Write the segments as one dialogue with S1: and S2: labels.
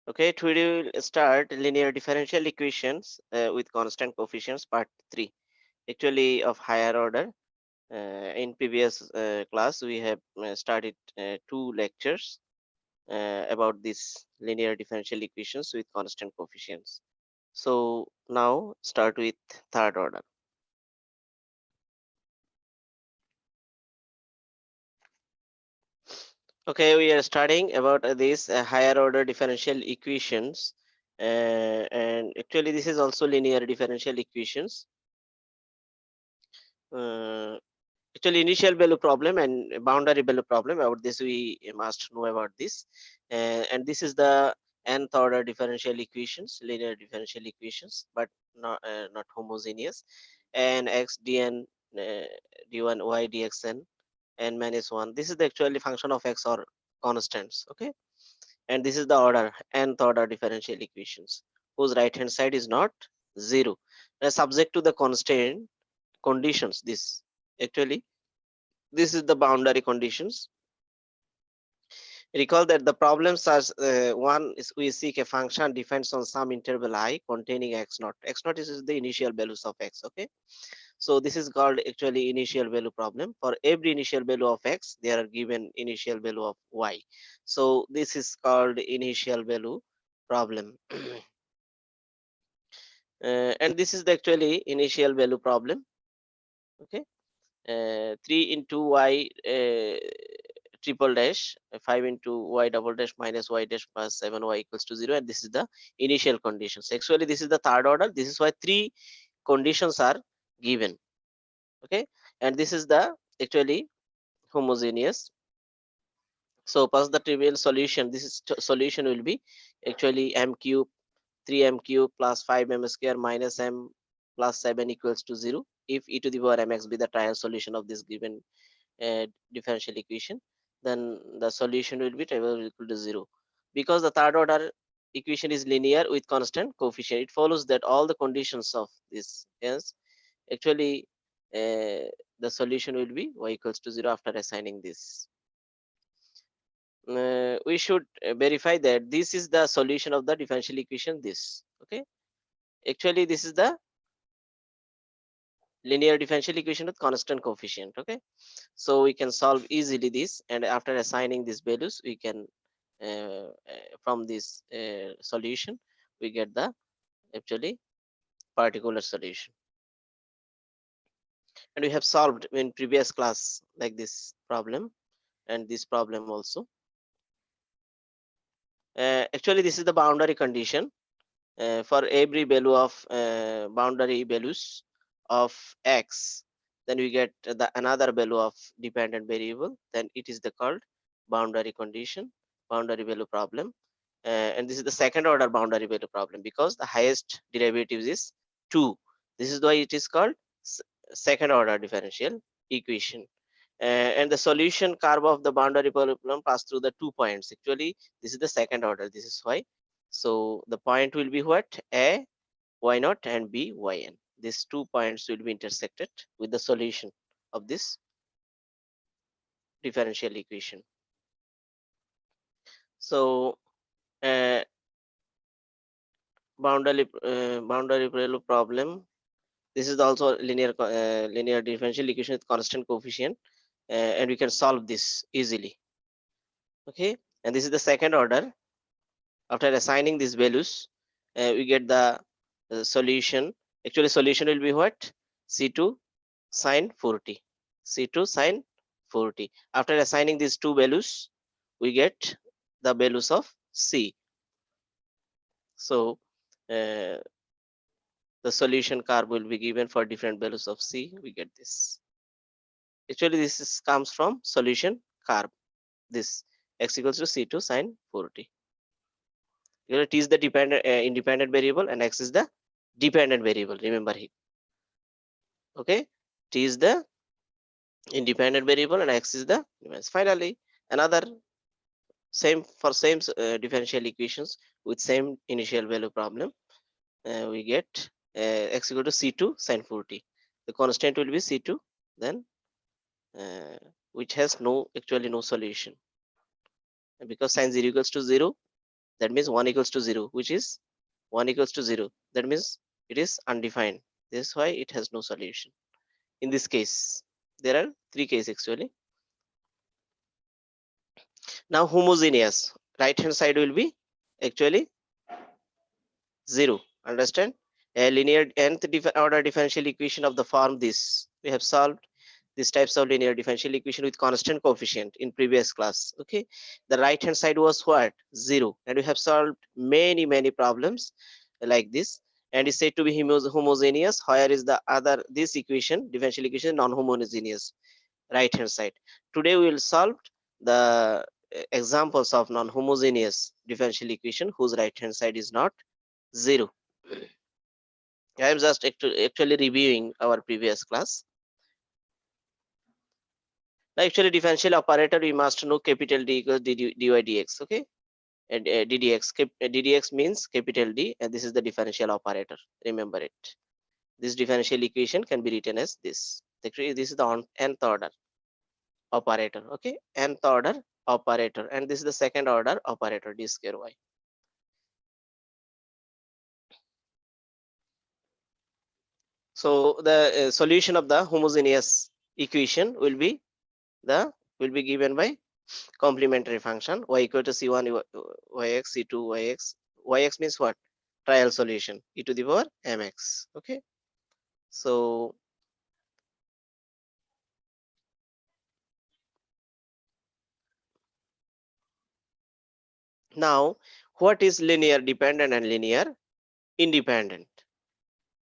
S1: Okay, today we will start linear differential equations with constant coefficients, part 3, actually of higher order. In previous class, we have started 2 lectures about this linear differential equations with constant coefficients. So now start with third order. Okay, we are starting about these higher order differential equations, and actually this is also linear differential equations. Uh, Actually, initial value problem and boundary value problem, about this we must know about this. And this is the nth order differential equations, linear differential equations, but not homogeneous. And x dn d1 y dxn n minus 1, this is the actually function of x or constants. Okay, and this is the order nth order differential equations whose right hand side is not 0. Subject to the constant conditions, this actually this is the boundary conditions. Recall that the problems are one is we seek a function depends on some interval I containing x naught. X naught is the initial values of x. Okay, so this is called actually initial value problem. For every initial value of x, they are given initial value of y. So this is called initial value problem. And this is the actually initial value problem. Okay, 3 into y triple dash 5 into y double dash minus y dash plus 7y equals to 0, and this is the initial conditions. Actually this is the third order. This is why 3 conditions are given. Okay, and this is the actually homogeneous. So pass the trivial solution. This is solution will be actually m cube 3m cube plus 5m square minus m plus 7 equals to 0 if e to the power mx be the trial solution of this given differential equation. Then the solution will be trivial equal to 0. Because the third order equation is linear with constant coefficient, it follows that all the conditions of this is actually the solution will be y equals to 0 after assigning this. We should verify that this is the solution of the differential equation, this. Okay, actually this is the linear differential equation with constant coefficient. Okay, so we can solve easily this, and after assigning these values we can from this solution we get the actually particular solution. And we have solved in previous class like this problem and this problem also. Actually this is the boundary condition for every value of boundary values of x, then we get the another value of dependent variable, then it is the called boundary condition, boundary value problem. And this is the second order boundary value problem because the highest derivatives is 2. This is why it is called second order differential equation. And the solution curve of the boundary problem pass through the 2 points. Actually this is the second order, this is why. So the point will be what? A y naught and b yn. These 2 points will be intersected with the solution of this differential equation. So boundary value problem. This is also linear differential equation with constant coefficient, and we can solve this easily. Okay, and this is the second order. After assigning these values, we get the solution. Actually, solution will be what? C2 sine 40. C2 sine 40. After assigning these two values, we get the values of C. So the solution curve will be given for different values of C. We get this. Actually, comes from solution curve. This x equals to C2 sine 40. T is the independent variable and x is the dependent variable. Remember here. Okay, t is the independent variable and x is the finally another same differential equations with same initial value problem. We get x equal to c2 sine 40. The constant will be c2, then which has actually no solution because sine 0 equals to 0. That means 1 equals to 0, which is 1 equals to 0. That means it is undefined. This is why it has no solution. In this case, there are 3 cases actually. Now homogeneous, right hand side will be actually 0. Understand? A linear nth order differential equation of the form this. We have solved these types of linear differential equation with constant coefficient in previous class. Okay, the right hand side was what? 0, and we have solved many problems like this, and is said to be homogeneous. Where is the other this equation, differential equation, non-homogeneous, right hand side. Today we will solve the examples of non-homogeneous differential equation whose right hand side is not 0. I am just actually reviewing our previous class. Now, actually, differential operator, we must know capital D equals dy dx. Okay, and ddx means capital D, and this is the differential operator. Remember it. This differential equation can be written as this. Actually, this is the nth order operator. Okay, nth order operator, and this is the second order operator, d square y. So the solution of the homogeneous equation will be given by complementary function y equal to c1 yx c2 yx. Yx means what? Trial solution, e to the power mx. Okay, so now what is linear dependent and linear independent?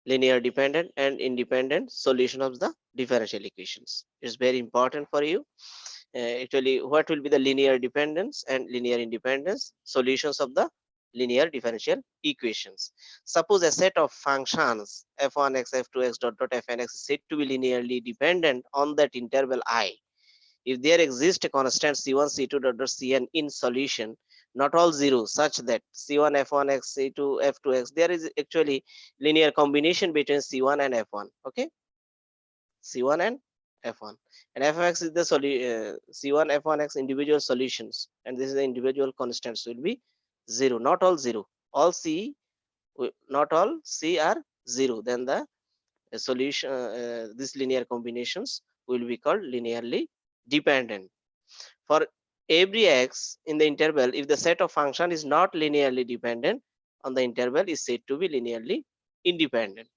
S1: Linear dependent and independent solution of the differential equations. It's very important for you. Actually, what will be the linear dependence and linear independence solutions of the linear differential equations? Suppose a set of functions f1x, f2x, dot fnx is said to be linearly dependent on that interval I. If there exists a constant c1, c2, dot cn in solution, not all zero, such that c1, f1x, c2, f2x, there is actually linear combination between c1 and f1. Okay, c1 and f1, and fx is the c1 f1x individual solutions, and this is the individual constants will be 0, not all 0, all c, not all c are 0, then the solution, these linear combinations will be called linearly dependent. For every x in the interval, if the set of function is not linearly dependent on the interval, is said to be linearly independent.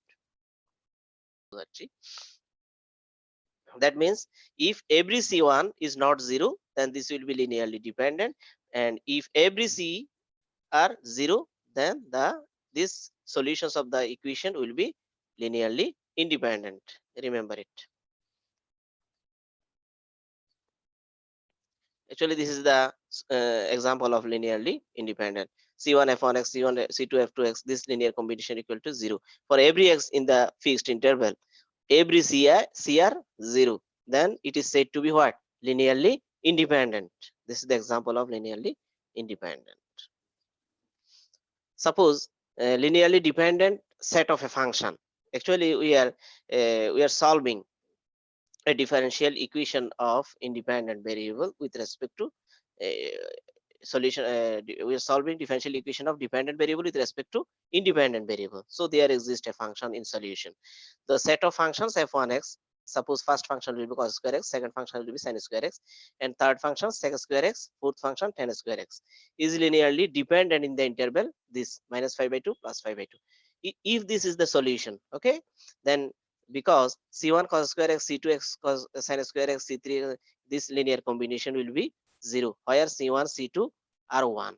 S1: That means if every c1 is not 0, then this will be linearly dependent, and if every c are 0, then these solutions of the equation will be linearly independent. Remember it. Actually, this is the example of linearly independent. C1 f1x, C1 C2 f2x, this linear combination equal to 0 for every x in the fixed interval. Every CR 0, then it is said to be what? Linearly independent. This is the example of linearly independent. Suppose a linearly dependent set of a function. Actually, we are solving a differential equation of independent variable with respect to solution. We are solving differential equation of dependent variable with respect to independent variable. So there exists a function in solution. The set of functions f1x, suppose first function will be cos square x, second function will be sin square x, and third function sec square x, fourth function tan square x, is linearly dependent in the interval this -5/2 +5/2. If this is the solution, okay, then because c1 cos square x, c2 x cos sin square x, c3, this linear combination will be 0, where c1 c2 are 1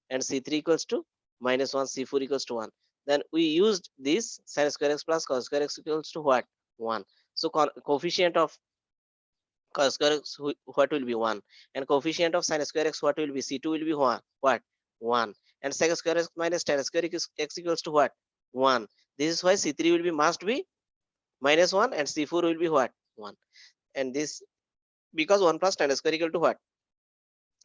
S1: and c3 equals to -1, c4 equals to 1. Then we used this sin square x plus cos square x equals to what? 1. So coefficient of cos square x what will be 1, and coefficient of sin square x what will be? c2 will be what? 1, and sec square x minus tan square x equals to what? 1. This is why c3 will be must be -1 and c4 will be what? 1. And this because 1 plus tan square equal to what?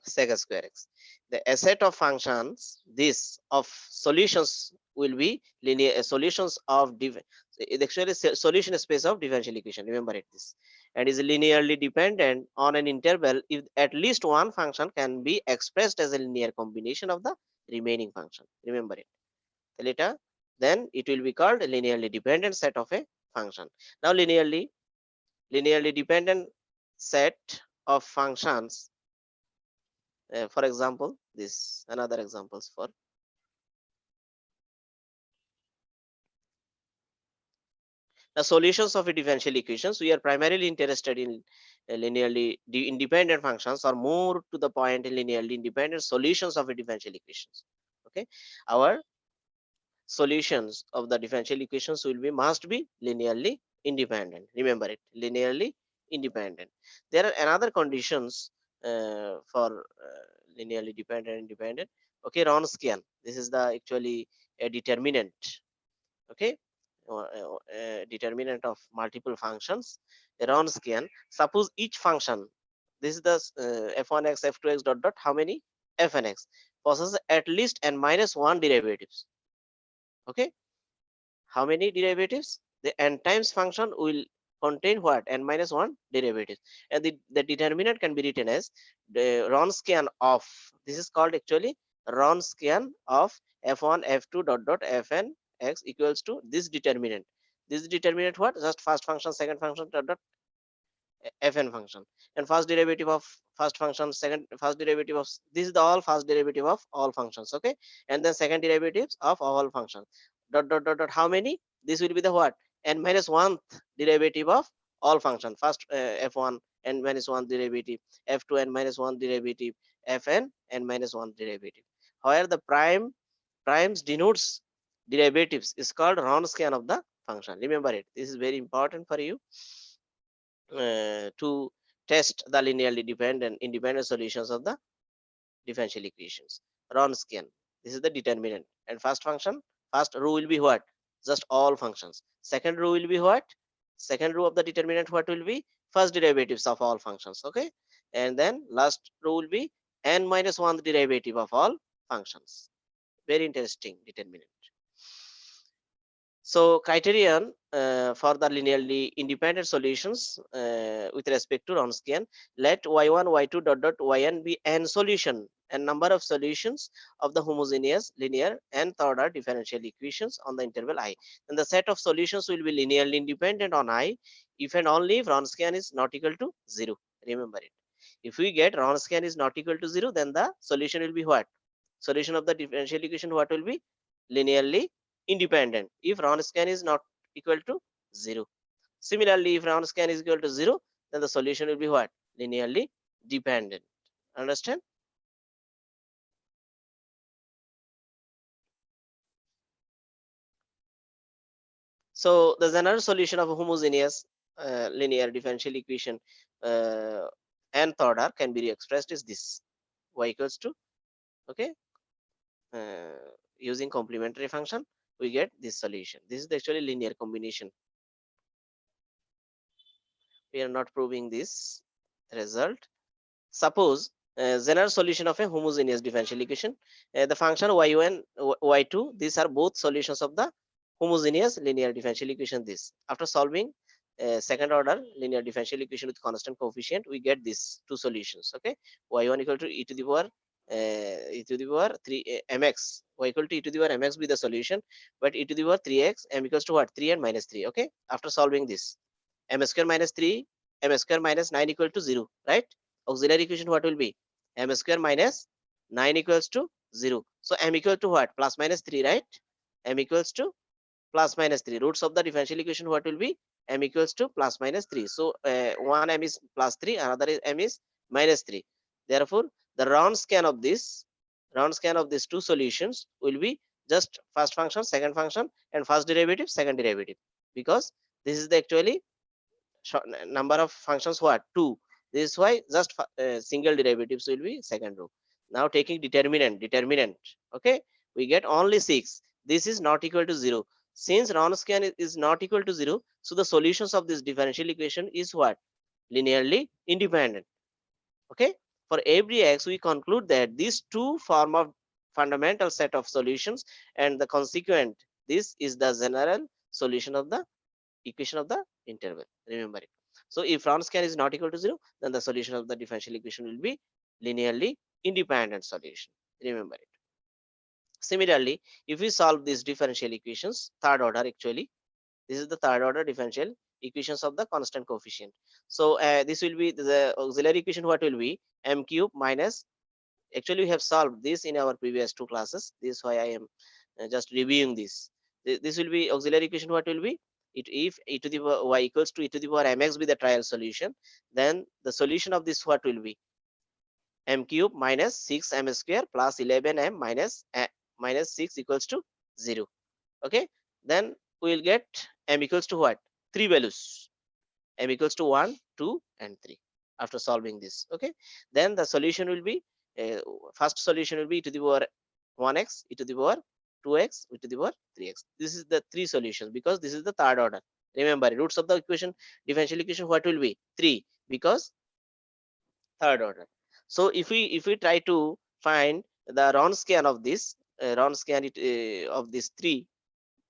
S1: Sec square x. The set of functions, this of solutions will be linear solutions of actually solution space of differential equation. Remember it this, and is linearly dependent on an interval if at least one function can be expressed as a linear combination of the remaining function. Remember it. Later, then it will be called a linearly dependent set of a function. Now linearly dependent set of functions, for example, this another examples for the solutions of a differential equations. We are primarily interested in linearly independent functions, or more to the point, linearly independent solutions of a differential equations. Okay, our solutions of the differential equations will be must be linearly independent. Remember it, linearly independent. There are another conditions for linearly independent. Okay, Wronskian. This is the actually a determinant. Okay, determinant of multiple functions. A Wronskian. Suppose each function. This is the f1x, f2x dot dot. How many fnx possesses at least n minus one derivatives. Okay, how many derivatives? The n times function will contain what? N minus one derivatives. And the determinant can be written as the Wronskian of, this is called actually Wronskian of f1, f2 dot dot fn x equals to this determinant. This determinant what? Just first function, second function dot dot fn function, and first derivative of first function, second first derivative of this is the all first derivative of all functions. Okay, and then second derivatives of all functions dot dot dot dot. How many? This will be the what? N minus one derivative of all function. First f1 n minus one derivative, f2 n minus one derivative, fn n minus one derivative. However, the primes denotes derivatives is called Wronskian of the function. Remember it. This is very important for you to test the linearly independent solutions of the differential equations. Wronskian. This is the determinant. And first function, first row will be what? Just all functions. Second row will be what? Second row of the determinant what will be? First derivatives of all functions. Okay. And then last row will be n minus one derivative of all functions. Very interesting determinant. So criterion for the linearly independent solutions with respect to Wronskian, let y1, y2 dot dot yn be n solution, and number of solutions of the homogeneous linear nth order differential equations on the interval I. Then the set of solutions will be linearly independent on I if and only if Wronskian is not equal to 0. Remember it. If we get Wronskian is not equal to 0, then the solution will be what? Solution of the differential equation what will be? Linearly independent if Wronskian is not equal to 0. Similarly, if Wronskian is equal to 0, then the solution will be what? Linearly dependent. Understand? So the general solution of a homogeneous linear differential equation nth order can be expressed as this: y equals to, okay, using complementary function, we get this solution. This is the actually linear combination. We are not proving this result. Suppose general solution of a homogeneous differential equation, the function y1, y2, these are both solutions of the homogeneous linear differential equation. This after solving second order linear differential equation with constant coefficient, we get these two solutions. Okay, y1 equal to e to the power 3 mx, y equal to e to the power mx be the solution, but e to the power 3x m equals to what? 3 and minus 3. Okay, after solving this, m square minus 3 m square minus 9 equal to 0, right? Auxiliary equation what will be? M square minus 9 equals to 0. So m equal to what? Plus minus 3, right? M equals to plus minus 3. Roots of the differential equation what will be? M equals to plus minus 3. So one m is plus 3, another is m is minus 3. Therefore, the Wronskian of these two solutions will be just first function, second function, and first derivative, second derivative, because this is the actually number of functions what? 2. This is why just single derivatives will be second row. Now taking determinant, okay, we get only 6. This is not equal to 0. Since Wronskian is not equal to 0, so the solutions of this differential equation is what? Linearly independent. Okay, for every x we conclude that these two form of fundamental set of solutions, and the consequent, this is the general solution of the equation of the interval. Remember it. So if Wronskian is not equal to 0, then the solution of the differential equation will be linearly independent solution. Remember it. Similarly, if we solve these differential equations, third order actually, this is the third order differential equations of the constant coefficient. So this will be the auxiliary equation. What will be? M cube minus, actually we have solved this in our previous two classes. This is why I am just reviewing this. This will be auxiliary equation. What will be? If e to the power y equals to e to the power mx be the trial solution, then the solution of this what will be? M cube minus 6m square plus 11m minus 6 equals to 0. Okay, then we will get m equals to what? Three values. M equals to 1, 2 and 3 after solving this. Okay, then the solution will be, uh, first solution will be e to the power 1x, e to the power 2x, e to the power 3x. This is the three solutions because this is the third order. Remember, roots of the equation, differential equation, what will be? 3, because third order. So if we try to find the Wronskian of this, of these three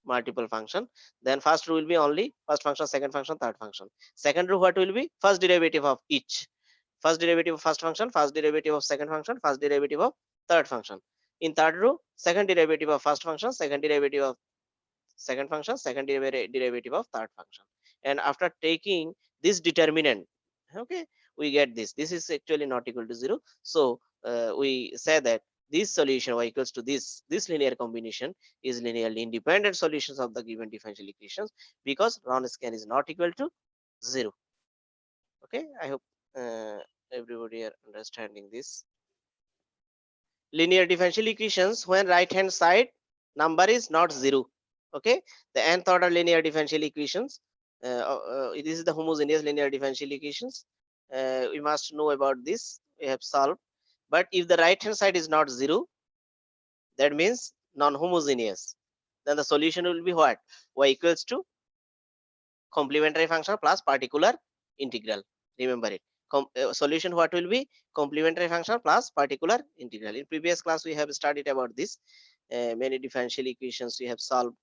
S1: multiple function, then first rule will be only first function, second function, third function. Second rule what will be? First derivative of each. First derivative of first function, first derivative of second function, first derivative of third function. In third row, second derivative of first function, second derivative of second function, second derivative of third function. And after taking this determinant, okay, we get this. This is actually not equal to 0. So we say that this solution y equals to this linear combination is linearly independent solutions of the given differential equations, because Wronskian is not equal to 0. Okay, I hope everybody are understanding this. Linear differential equations when right hand side number is not 0. Okay, the nth order linear differential equations, this is the homogeneous linear differential equations. We must know about this, we have solved. But if the right hand side is not 0, that means non-homogeneous, then the solution will be what? Y equals to complementary function plus particular integral. Remember it. Solution what will be? Complementary function plus particular integral. In previous class we have studied about this. Many differential equations we have solved.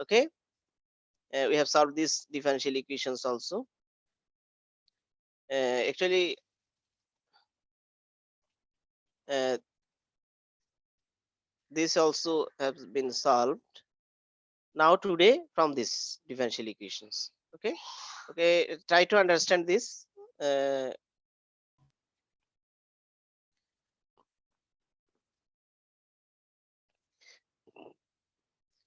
S1: Okay, we have solved these differential equations also. Actually, uh, this also has been solved now today from this differential equations. Okay, okay, try to understand this.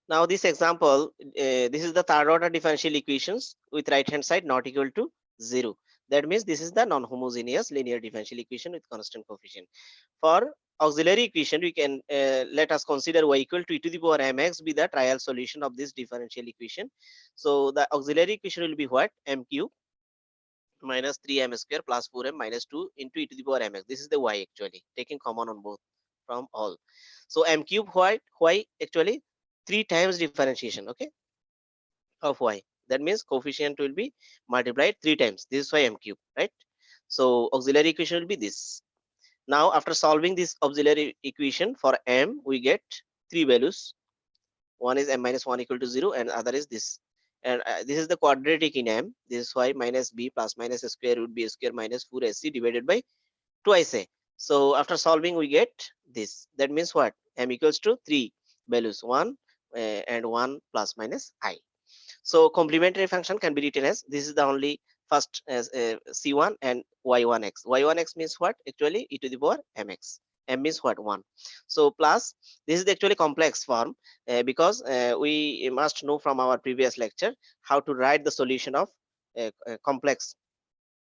S1: Now this example, this is the third order differential equations with right hand side not equal to 0. That means this is the non-homogeneous linear differential equation with constant coefficient. For auxiliary equation, we can let us consider y equal to e to the power mx be the trial solution of this differential equation. So the auxiliary equation will be what? M cube minus 3m square plus 4m minus 2 into e to the power mx. This is the y actually, taking common on both from all. So m cube y actually 3 times differentiation, okay, of y. That means coefficient will be multiplied 3 times. This is why m cube, right? So auxiliary equation will be this. Now after solving this auxiliary equation for m, we get three values. One is m minus 1 equal to 0 and other is this. And this is the quadratic in m. This is y minus b plus minus a square would be a square minus 4ac divided by twice a. So after solving we get this. That means what? M equals to 3 values, 1 and 1 plus minus I. So complementary function can be written as, this is the only first as c1 and y1x. Y1x means what? Actually e to the power mx. M means what? 1. So plus, this is the actually complex form, because we must know from our previous lecture how to write the solution of complex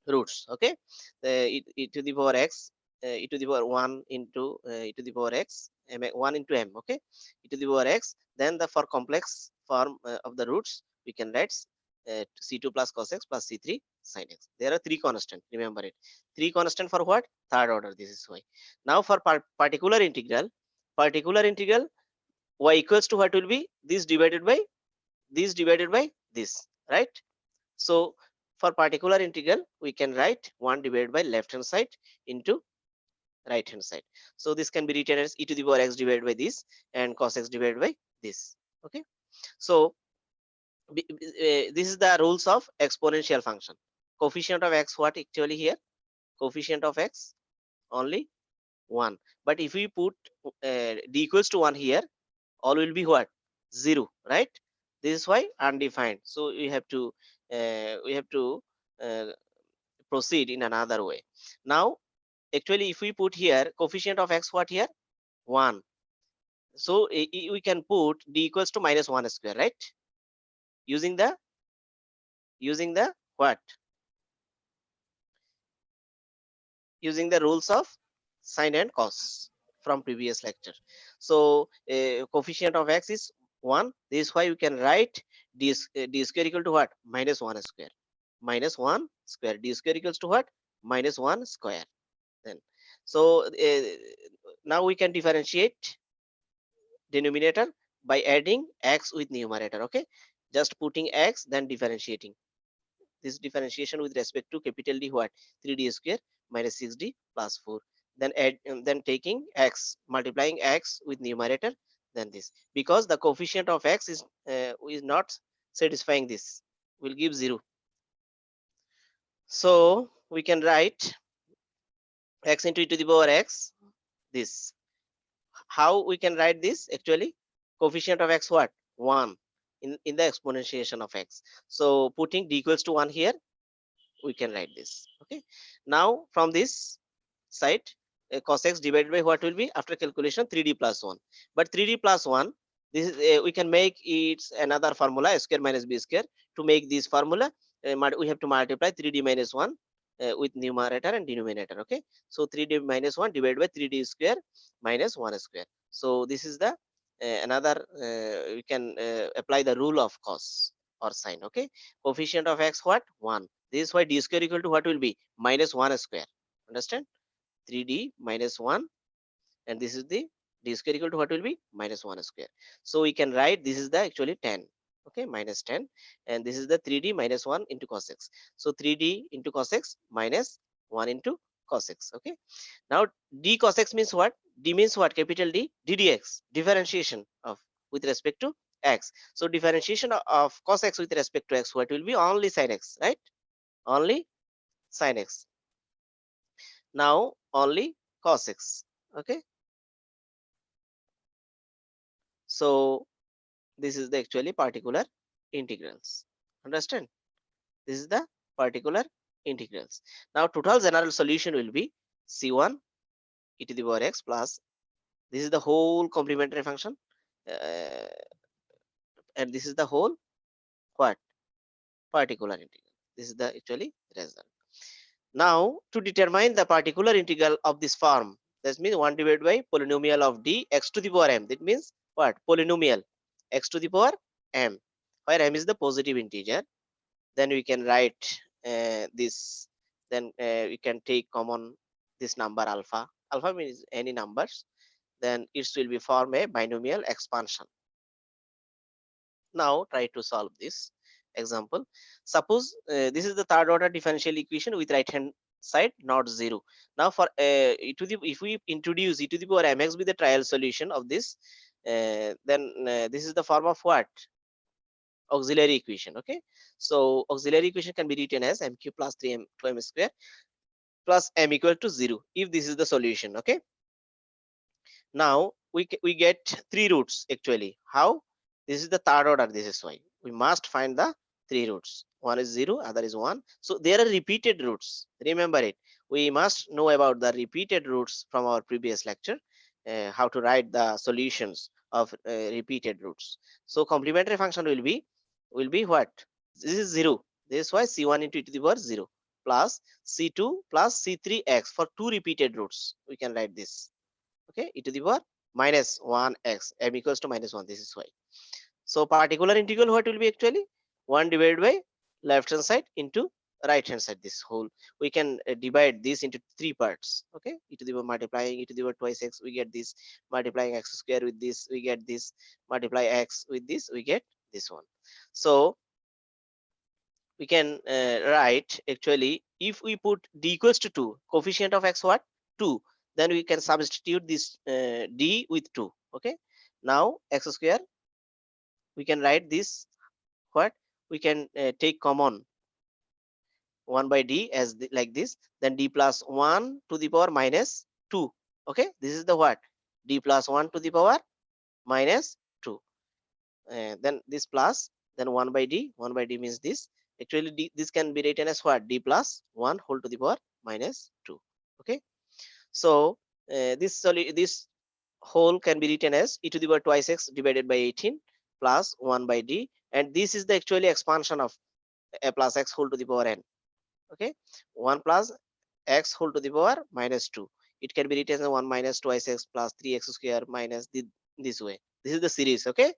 S1: roots. Okay, e to the power x, e to the power 1 into e to the power x, 1 into m. Okay, e to the power x. Then the for complex form of the roots, we can write c2 plus cos x plus c3 sin x. There are three constant. Remember it. Three constant for what? Third order. This is why. Now for particular integral, y equals to what will be? This divided by this, right? So for particular integral, we can write 1 divided by left hand side into right hand side. So this can be written as e to the power x divided by this and cos x divided by this. Okay. So this is the rules of exponential function. Coefficient of x, what actually here? Coefficient of x only 1. But if we put d equals to 1 here, all will be what? 0, right? This is why undefined. So we have to uh, proceed in another way. Now actually if we put here coefficient of x, what here? 1. So we can put d equals to minus 1 square, right? Using the what? Using the rules of sine and cos from previous lecture. So coefficient of x is 1. This is why we can write d square equal to what? Minus 1 square. Minus 1 square. D square equals to what? Minus 1 square. Then so now we can differentiate denominator by adding x with numerator. Okay, just putting x then differentiating this differentiation with respect to capital D, what? 3d square minus 6d plus 4. Then add then taking x, multiplying x with numerator, then this, because the coefficient of x is not satisfying this, will give 0. So we can write x into e to the power x, this. How we can write this? Actually coefficient of x, what? 1 in the exponentiation of x. So putting d equals to 1 here, we can write this. Okay, now from this side cos x divided by what will be after calculation? 3d plus 1. But 3d plus 1, this is we can make it another formula, a square minus b square. To make this formula we have to multiply 3d minus 1 with numerator and denominator. Okay, so 3d minus 1 divided by 3d square minus 1 square. So this is the another we can apply the rule of cos or sine. Okay, coefficient of x, what? 1. This is why d square equal to what will be? Minus 1 square. Understand? 3d minus 1, and this is the d square equal to what will be? Minus 1 square. So we can write this is the actually 10. Okay, minus 10, and this is the 3d minus 1 into cos x. So 3d into cos x minus 1 into cos x. Okay, now d cos x means what? D means what? Capital D, d dx, differentiation of with respect to x. So differentiation of cos x with respect to x, what will be? Only sin x, right? Only sin x. Now only cos x. Okay, so this is the actually particular integrals. Understand? This is the particular integrals. Now total general solution will be c1 e to the power x plus, this is the whole complementary function, uh, and this is the whole what? Particular integral. This is the actually result. Now to determine the particular integral of this form, that means 1 divided by polynomial of d x to the power m. That means what? Polynomial x to the power m, where m is the positive integer. Then we can write this. Then we can take common this number alpha. Alpha means any numbers. Then it will be form a binomial expansion. Now try to solve this example. Suppose this is the third order differential equation with right hand side not 0. Now for if we introduce e to the power mx with the trial solution of this, then this is the form of what? Auxiliary equation. Okay, so auxiliary equation can be written as m cube plus 3m 2m square plus m equal to 0 if this is the solution. Okay, now we get three roots actually. How? This is the third order. This is why we must find the three roots. One is 0, other is 1. So there are repeated roots. Remember it. We must know about the repeated roots from our previous lecture, how to write the solutions of repeated roots. So complementary function will be what? This is 0. This is why c1 into e to the power 0 plus c2 plus c3x for two repeated roots. We can write this. Okay, e to the power minus 1x, m equals to minus 1. This is why. So particular integral what will be actually 1 divided by left hand side into right hand side. This whole we can divide this into three parts. Okay, e to the power multiplying e to the power twice x, we get this, multiplying x square with this, we get this, multiply x with this, we get this one. So we can write actually if we put d equals to 2, coefficient of x what? 2. Then we can substitute this d with 2. Okay, now x square, we can write this what? We can take common 1 by d as like this, then d plus 1 to the power minus 2. Okay, this is the what? D plus 1 to the power minus 2. Then this plus, then 1 by d. 1 by d means this. Actually, this can be written as what? D plus 1 whole to the power minus 2. Okay, so this whole can be written as e to the power twice x divided by 18 plus 1 by d, and this is the actually expansion of a plus x whole to the power n. Okay, 1 plus x whole to the power minus 2. It can be written as 1 minus twice x plus 3x square minus this way. This is the series. Okay,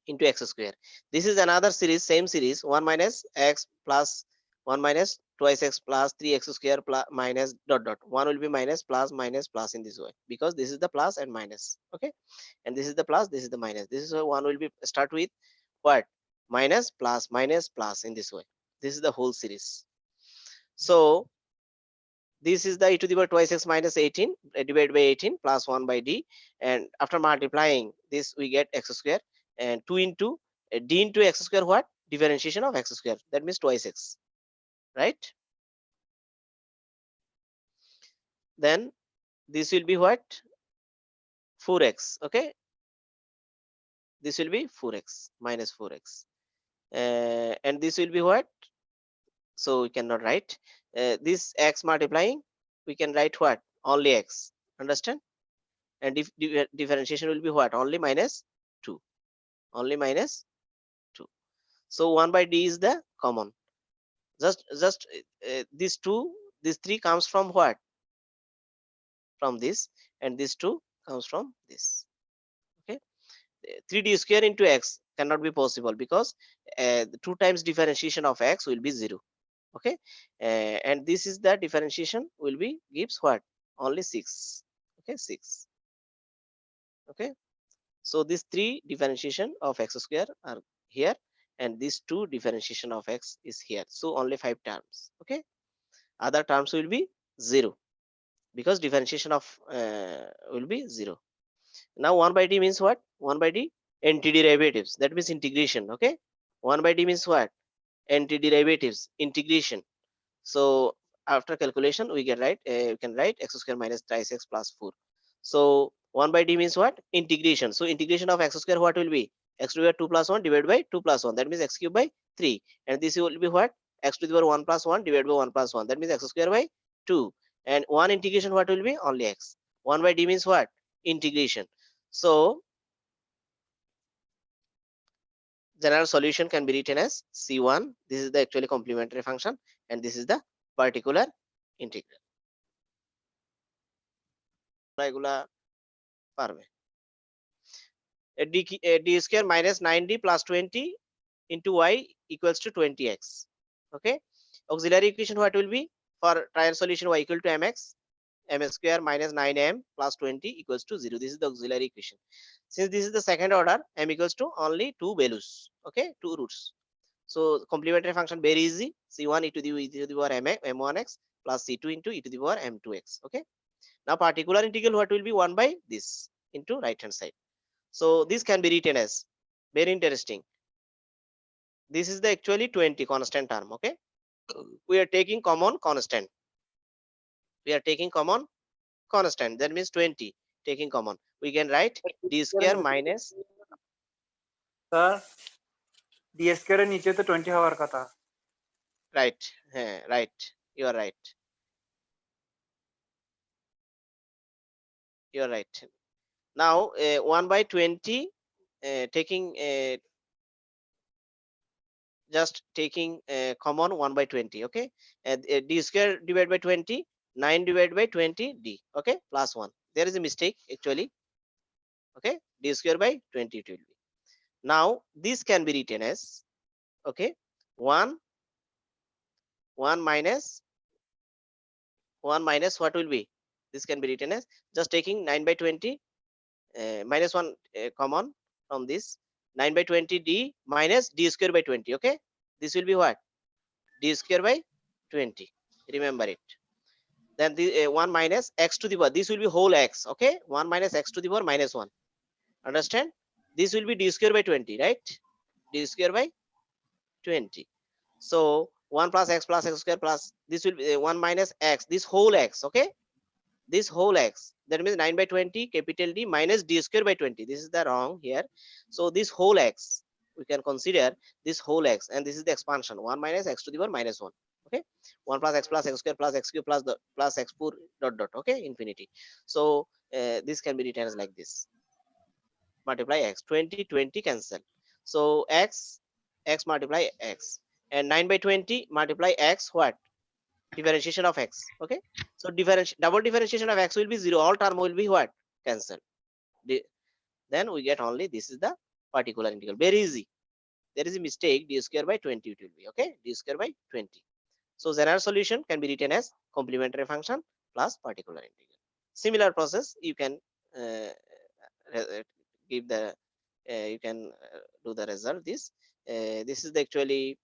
S1: into x square. This is another series, same series, 1 minus x plus 1 minus twice x plus 3x square plus minus dot dot. 1 will be minus plus minus plus in this way, because this is the plus and minus. Okay, and this is the plus, this is the minus. This is why 1 will be start with what? Minus plus minus plus in this way. This is the whole series. So this is the e to the power twice x minus 18 divided by 18 plus 1 by d, and after multiplying this we get x square, and 2 into d into x square, what? Differentiation of x square, that means twice x, right? Then this will be what? 4x. Okay, this will be 4x minus 4x, and this will be what? So we cannot write this x multiplying, we can write what? Only x. Understand? And differentiation will be what? Only minus 2. Only minus 2. So 1 by d is the common. Just these two, these three comes from what? From this, and this two comes from this. Okay, 3d square into x cannot be possible, because the 2 times differentiation of x will be 0. Okay, and this is the differentiation will be gives what? Only 6. Okay, 6. Okay, so these 3 differentiation of x square are here, and these 2 differentiation of x is here. So only 5 terms. Okay, other terms will be 0, because differentiation of will be 0. Now 1 by d means what? 1 by d antiderivatives, that means integration. Okay, 1 by d means what? Antiderivatives, integration. So after calculation we can write x square minus thrice x plus 4. So 1 by d means what? Integration. So integration of x square, what will be? X to the power 2 plus 1 divided by 2 plus 1, that means x cube by 3, and this will be what? X to the power 1 plus 1 divided by 1 plus 1, that means x square by 2, and 1 integration, what will be? Only x. 1 by d means what? Integration. So general solution can be written as C1. This is the actually complementary function, and this is the particular integral. এগুলা পারবে। d square minus 9d plus 20 into y equals to 20x. Okay, auxiliary equation, what will be? For trial solution, y equal to mx, m square minus 9m plus 20 equals to 0. This is the auxiliary equation. Since this is the second order, m equals to only 2 values. Okay, 2 roots. So complementary function very easy. C1 e to the power m1x plus C2 into e to the power m2x. Okay, now particular integral, what will be? 1 by this into right hand side. So this can be written as, very interesting, this is the actually 20 constant term. Okay, we are taking common constant, we are taking common constant, that means 20 taking common, we can write d square minus,
S2: sir D square नीचे तो 20 our का था
S1: right, right, you are right, you are right. Now 1 by 20 taking just taking common 1 by 20. Okay, and d square divided by 20, 9 divided by 20 d. Okay, plus 1, there is a mistake actually. Okay, d square by 20 it will be. Now this can be written as, okay, 1 minus 1 minus what will be? This can be written as, just taking 9 by 20 minus 1 common from this, 9 by 20 d minus d square by 20. Okay, this will be what? D square by 20. Remember it. Then the 1 minus x to the power, this will be whole x. Okay, 1 minus x to the power minus 1. Understand? This will be d square by 20, right? D square by 20. So 1 plus x square plus, this will be 1 minus x, this whole x. Okay, this whole x, that means 9 by 20 capital D minus d square by 20. This is the wrong here. So this whole x, we can consider this whole x, and this is the expansion 1 minus x to the power minus 1. Okay, 1 plus x square plus x cube plus the plus x 4 dot dot. Okay, infinity. So this can be written as like this, multiply x, 20 20 cancel. So x multiply x, and 9 by 20 multiply x, what, differentiation of x. Okay, so double differentiation of x will be 0, all term will be what, cancel. Then we get only this is the particular integral, very easy. There is a mistake, d square by 20 it will be. Okay, d square by 20. So general solution can be written as complementary function plus particular integral. Similar process you can give the you can do the result. This is the actually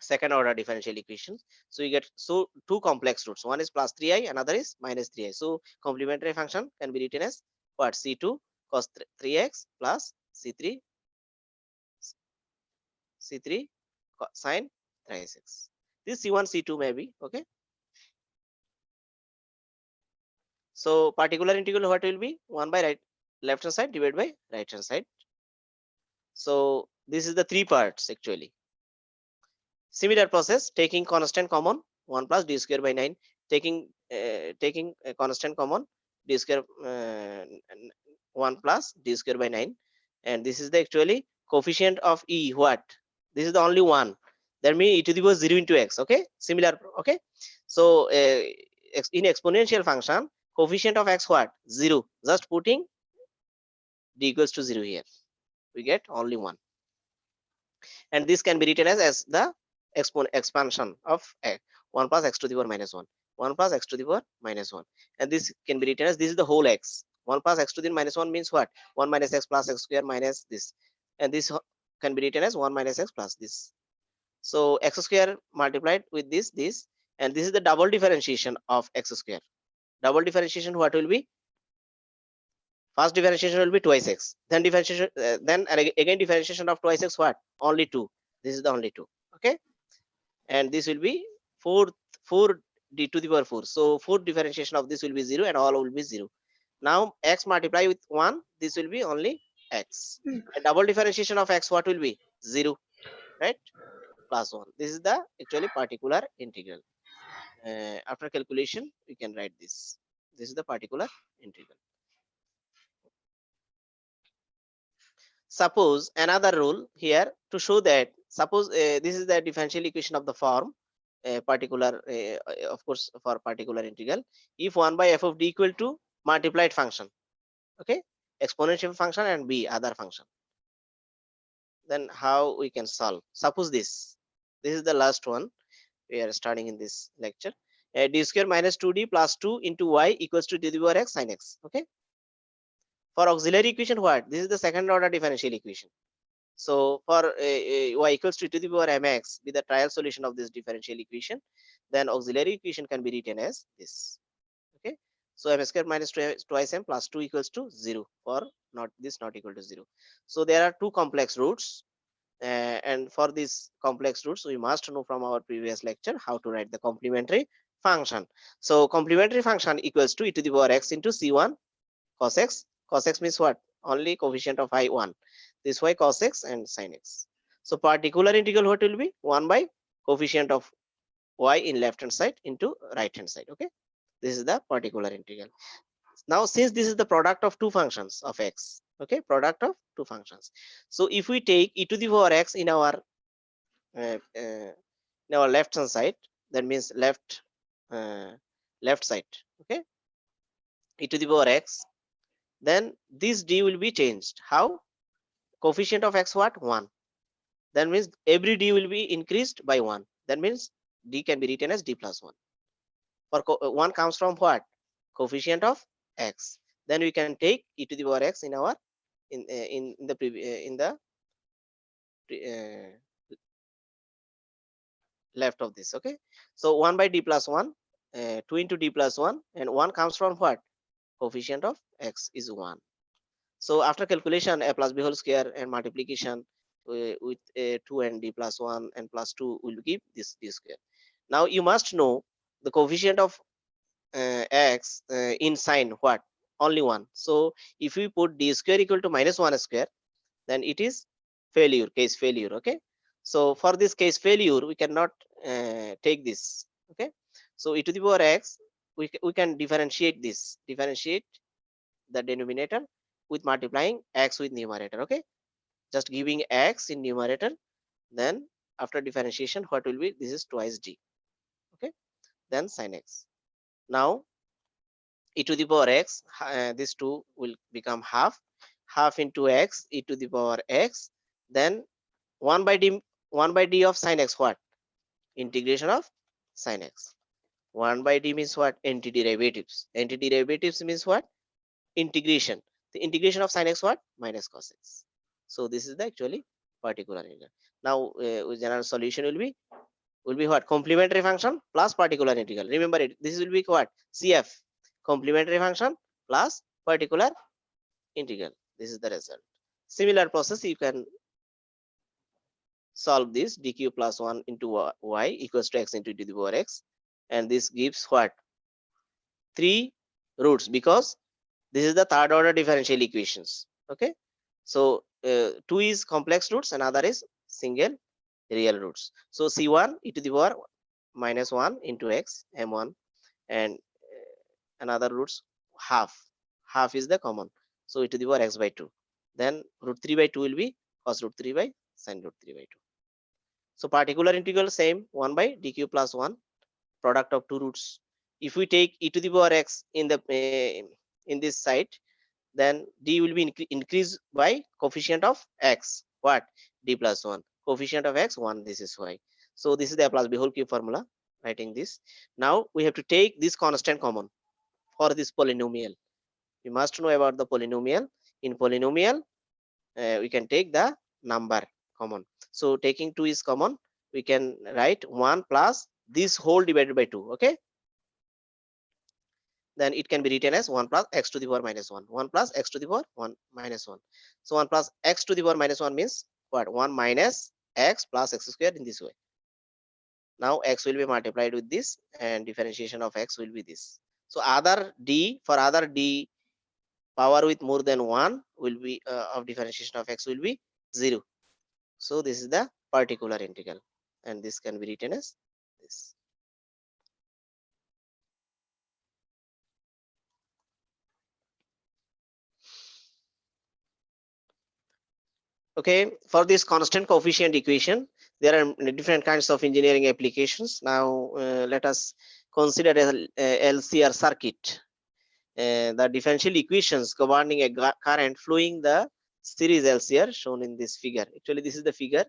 S1: second order differential equations. So you get two complex roots, one is plus 3i, another is minus 3i. So complementary function can be written as what, c2 cos 3x plus c3 sine 3x. This c1 c2 maybe. Okay, so particular integral what will be, 1 by left hand side divided by right hand side. So this is the three parts actually. Similar process, taking constant common, 1 plus d square by 9, taking a constant common, d square 1 plus d square by 9, and this is the actually coefficient of e, what, this is the only one, that means e to the power 0 into x. Okay, similar. Okay, so in exponential function, coefficient of x, what, 0, just putting d equals to 0 here, we get only one, and this can be written as the expansion of 1 plus x to the power minus 1, 1 plus x to the power minus 1, and this can be written as this is the whole x. 1 plus x to the minus 1 means what, 1 minus x plus x square minus this, and this can be written as 1 minus x plus this. So x square multiplied with this, and this is the double differentiation of x square. Double differentiation what will be, first differentiation will be twice x, then differentiation then again differentiation of twice x, what, only 2. This is the only 2. Okay, and this will be 4 d to the power 4. So 4 differentiation of this will be 0, and all will be 0. Now x multiply with 1, this will be only x, and double differentiation of x what will be, 0, right, plus 1. This is the actually particular integral. After calculation we can write this. This is the particular integral. Suppose another rule here to show that, suppose this is the differential equation of the form particular, of course for particular integral, if 1 by f of d equal to multiplied function, okay, exponential function and b other function, then how we can solve. Suppose this is the last one we are starting in this lecture. D square minus 2d plus 2 into y equals to d to the power x sin x. Okay, for auxiliary equation, what, this is the second order differential equation. So for y equals to the power mx be the trial solution of this differential equation, then auxiliary equation can be written as this. Okay, so m square minus twice m plus 2 equals to 0 for not equal to 0. So there are two complex roots, and for these complex roots we must know from our previous lecture how to write the complementary function. So complementary function equals to e to the power x into c1 cos x. Cos x means what, only coefficient of I 1, this y cos x and sin x. So particular integral what will be, 1 by coefficient of y in left hand side into right hand side. Okay, this is the particular integral. Now since this is the product of two functions of x, okay, product of two functions, so if we take e to the power x in our left hand side, that means left side, okay, e to the power x, then this d will be changed. How? Coefficient of x, what, 1. That means every d will be increased by 1. That means d can be written as d plus 1. For 1 comes from what? Coefficient of x. Then we can take e to the power x in our in the left of this. Okay, so 1 by d plus 1, 2 into d plus 1, and 1 comes from what? Coefficient of x is 1. So after calculation, a plus b whole square and multiplication with 2 and d plus 1 and plus 2 will give this d square. Now you must know the coefficient of x in sign what? Only 1. So if we put d square equal to minus 1 square, then it is failure, case failure. Okay, so for this case failure we cannot take this. Okay, so e to the power x, we can differentiate this, differentiate the denominator with multiplying x with numerator. Okay, just giving x in numerator, then after differentiation what will be? This is twice d. Okay, then sin x. Now e to the power x, this 2 will become half into x e to the power x, then 1 by d, 1 by d of sin x what? Integration of sin x. 1 by d means what? Antiderivatives. Antiderivatives means what? Integration. The integration of sin x what? Minus cos x. So this is the actually particular integral. Now general solution will be what? Complementary function plus particular integral. Remember it. This will be what? CF. Complementary function plus particular integral. This is the result. Similar process you can solve this. Dq plus 1 into y equals to x into e to the power x, and this gives what? 3 roots, because this is the third order differential equations. Okay, so 2 is complex roots, another is single real roots. So c1 e to the power minus 1 into x m1, and another roots half is the common, so e to the power x by 2, then root 3 by 2 will be cos root 3 by sin root 3 by 2. So particular integral same, 1 by dq plus 1, product of two roots. If we take e to the power x in the in this side, then d will be increased by coefficient of x. What? D plus 1. Coefficient of x 1. This is y. So this is the a plus b whole cube formula. Writing this. Now we have to take this constant common for this polynomial. We must know about the polynomial. In polynomial, we can take the number common. So taking 2 is common, we can write 1 plus this whole divided by 2. Okay, then it can be written as 1 plus x to the power minus 1. 1 plus x to the power 1 minus 1. So 1 plus x to the power minus 1 means what? 1 minus x plus x square in this way. Now x will be multiplied with this, and differentiation of x will be this. So other d, for other d power with more than 1 will be of differentiation of x will be 0. So this is the particular integral, and this can be written as this. Okay, for this constant coefficient equation, there are different kinds of engineering applications. Now let us consider a LCR circuit. The differential equations governing a current flowing the series LCR shown in this figure. Actually, this is the figure.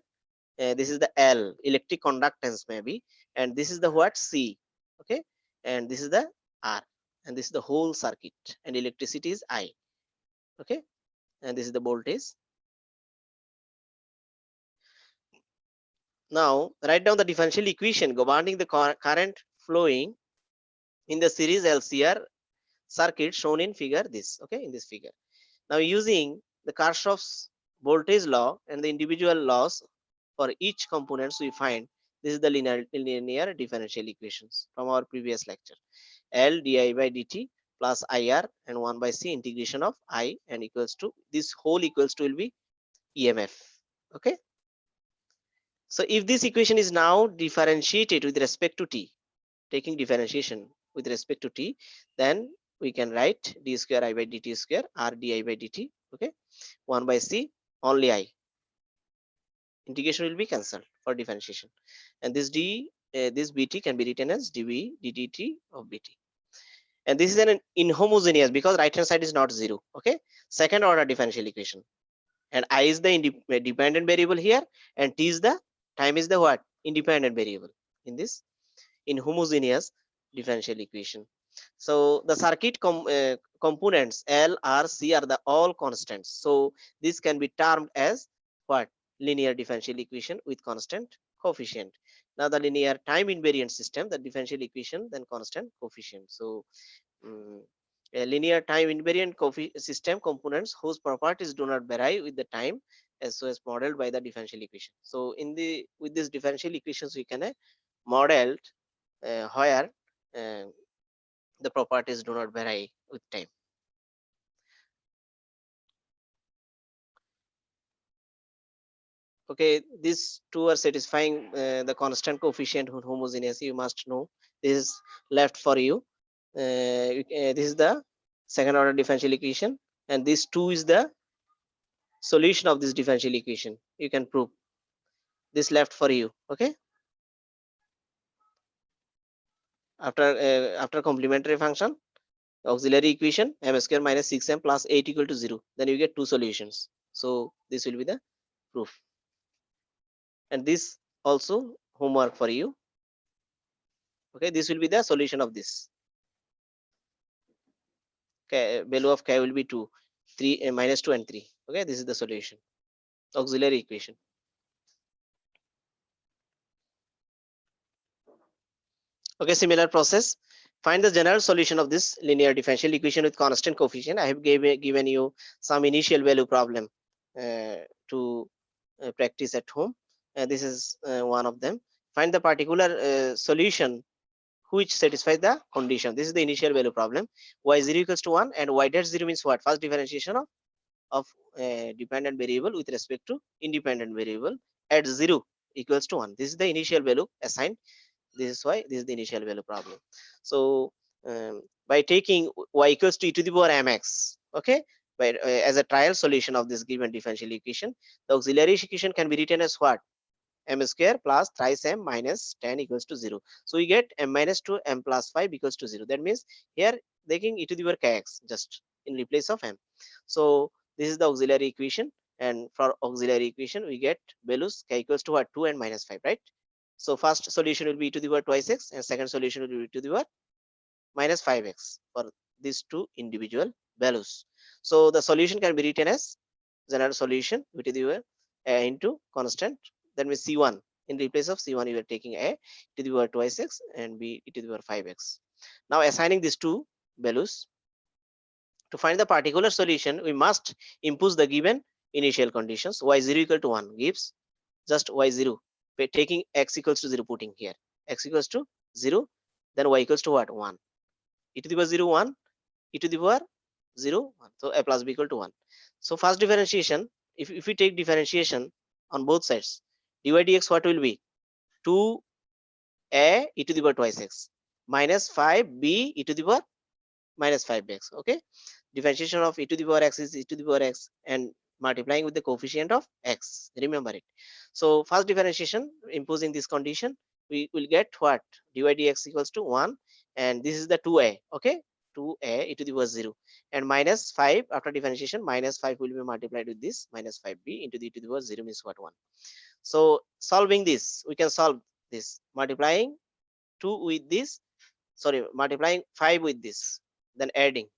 S1: This is the L, electric conductance maybe, and this is the what? C. Okay, and this is the R, and this is the whole circuit, and electricity is I. Okay, and this is the voltage. Now write down the differential equation governing the current flowing in the series LCR circuit shown in figure this. Okay, in this figure. Now using the Kirchhoff's voltage law and the individual laws for each components, we find this is the linear differential equations from our previous lecture. L di by dt plus IR and 1 by C integration of I and equals to this whole equals to will be EMF. Okay. So if this equation is now differentiated with respect to t, taking differentiation with respect to t, then we can write d square I by dt square r di by dt. Okay, 1 by c only I. Integration will be cancelled for differentiation, and this this bt can be written as dv ddt of bt. And this is an inhomogeneous because right hand side is not 0. Okay, second order differential equation, and I is the dependent variable here, and t is the time is the what? Independent variable in this inhomogeneous differential equation. So the circuit components L, R, C are the all constants. So this can be termed as what? Linear differential equation with constant coefficient. Now the linear time invariant system, the differential equation, then constant coefficient. So a linear time invariant system components whose properties do not vary with the time as so as modeled by the differential equation. So in the with this differential equations we can model where the properties do not vary with time. Okay, these two are satisfying the constant coefficient homogeneous. You must know this is left for you. This is the second order differential equation, and this 2 is the solution of this differential equation. You can prove this left for you. Okay, after complementary function, auxiliary equation m square minus 6m plus 8 equal to 0, then you get two solutions. So this will be the proof, and this also homework for you. Okay, this will be the solution of this. Value of k will be 2, 3 minus 2 and 3. Okay, this is the solution, auxiliary equation. Okay, similar process. Find the general solution of this linear differential equation with constant coefficient. I have given you some initial value problem to practice at home. This is one of them. Find the particular solution which satisfies the condition. This is the initial value problem. Y0 equals to 1 and y dash 0 means what? First differentiation of dependent variable with respect to independent variable at 0 equals to 1. This is the initial value assigned. This is why this is the initial value problem. So by taking y equals to e to the power mx, okay, by as a trial solution of this given differential equation, the auxiliary equation can be written as what? M square plus thrice m minus 10 equals to 0. So we get m minus 2 m plus 5 equals to 0. That means here taking e to the power kx just in replace of m. So this is the auxiliary equation, and for auxiliary equation we get values k equals to what? 2 and minus 5, right? So first solution will be e to the power twice x, and second solution will be e to the power minus 5x for these two individual values. So the solution can be written as general solution e to the power into constant, that means c1. In replace of c1 you are taking a to the power twice x and b e to the power 5x. Now assigning these two values, to find the particular solution we must impose the given initial conditions. Y0 equal to 1 gives just y0, taking x equals to 0, putting here x equals to 0, then y equals to what? 1. E to the power 0 1, e to the power 0 1. So a plus b equal to 1. So first differentiation, if we take differentiation on both sides, dy dx what will be? 2a e to the power twice x minus 5b e to the power minus 5x. Okay, differentiation of e to the power x is e to the power x and multiplying with the coefficient of x, remember it. So first differentiation, imposing this condition, we will get what? Dy dx equals to 1, and this is the 2a. Okay, 2a e to the power 0 and minus 5. After differentiation, minus 5 will be multiplied with this minus 5b into the e to the power 0 means what? 1. So solving this, we can solve this multiplying 2 with this, sorry, multiplying 5 with this, then adding.